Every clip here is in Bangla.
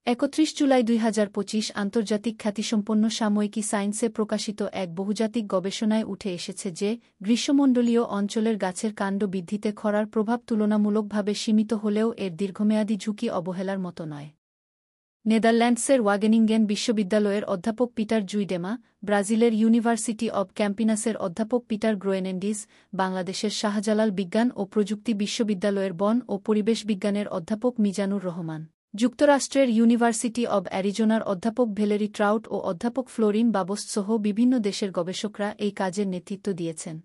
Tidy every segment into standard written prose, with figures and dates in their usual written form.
৩১ জুলাই ২০২৫ আন্তর্জাতিক খ্যাতিসম্পন্ন সাময়িকী সায়েন্সে প্রকাশিত এক বহুজাতিক গবেষণায় উঠে এসেছে যে গ্রীষ্মমণ্ডলীয় অঞ্চলের গাছের কাণ্ড বৃদ্ধিতে খরার প্রভাব তুলনামূলকভাবে সীমিত হলেও এর দীর্ঘমেয়াদী ঝুঁকি অবহেলার মতো নয়। নেদারল্যান্ডসের ওয়াগেনিংগেন বিশ্ববিদ্যালয়ের অধ্যাপক পিটার জুইডেমা, ব্রাজিলের ইউনিভার্সিটি অব ক্যাম্পিনাসের অধ্যাপক পিটার গ্রোয়েনেন্ডিজ, বাংলাদেশের শাহজালাল বিজ্ঞান ও প্রযুক্তি বিশ্ববিদ্যালয়ের বন ও পরিবেশ বিজ্ঞানের অধ্যাপক মিজানুর রহমান, যুক্তরাষ্ট্রের ইউনিভার্সিটি অব অ্যারিজোনার অধ্যাপক ভেলেরি ট্রাউট ও অধ্যাপক ফ্লোরিন বাবোসসহ বিভিন্ন দেশের গবেষকরা এই কাজের নেতৃত্ব দিয়েছেন।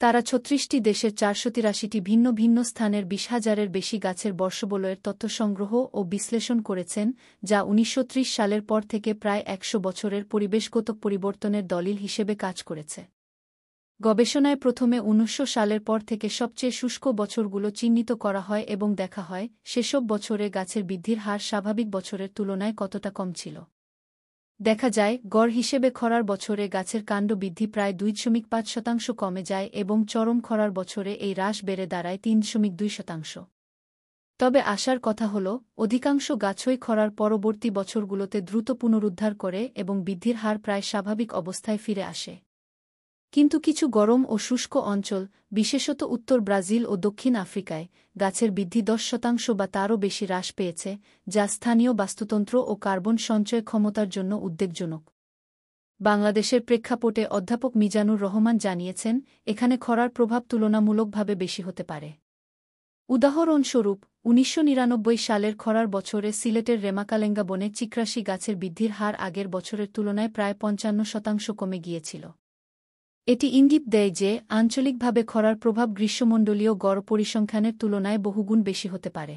তারা ৩৬টি দেশের ৪৮৩টি ভিন্ন ভিন্ন স্থানের ২০,০০০-এর বেশি গাছের বর্ষবলয়ের তথ্য সংগ্রহ ও বিশ্লেষণ করেছেন, যা ১৯৩০ সালের পর থেকে প্রায় ১০০ বছরের পরিবেশগত পরিবর্তনের দলিল হিসেবে কাজ করেছে। গবেষণায় প্রথমে ১৯০০ সালের পর থেকে সবচেয়ে শুষ্ক বছরগুলো চিহ্নিত করা হয় এবং দেখা হয় সেসব বছরে গাছের বৃদ্ধির হার স্বাভাবিক বছরের তুলনায় কতটা কম ছিল। দেখা যায়, গড় হিসেবে খরার বছরে গাছের কাণ্ড বৃদ্ধি প্রায় ২.৫% কমে যায় এবং চরম খরার বছরে এই হ্রাস বেড়ে দাঁড়ায় ৩.২%। তবে আশার কথা হল, অধিকাংশ গাছই খরার পরবর্তী বছরগুলোতে দ্রুত পুনরুদ্ধার করে এবং বৃদ্ধির হার প্রায় স্বাভাবিক অবস্থায় ফিরে আসে। কিন্তু কিছু গরম ও শুষ্ক অঞ্চল, বিশেষত উত্তর ব্রাজিল ও দক্ষিণ আফ্রিকায়, গাছের বৃদ্ধি ১০% বা তারও বেশি হ্রাস পেয়েছে, যা স্থানীয় বাস্তুতন্ত্র ও কার্বন সঞ্চয় ক্ষমতার জন্য উদ্বেগজনক। বাংলাদেশের প্রেক্ষাপটে অধ্যাপক মিজানুর রহমান জানিয়েছেন, এখানে খরার প্রভাব তুলনামূলকভাবে বেশি হতে পারে। উদাহরণস্বরূপ, ১৯৯৯ সালের খরার বছরে সিলেটের রেমাকালেঙ্গা বনে চিকরাশি গাছের বৃদ্ধির হার আগের বছরের তুলনায় প্রায় ৫৫% কমে গিয়েছিল। এটি ইঙ্গিত দেয় যে আঞ্চলিকভাবে খরার প্রভাব গ্রীষ্মমণ্ডলীয় গড় পরিসংখ্যানের তুলনায় বহুগুণ বেশি হতে পারে।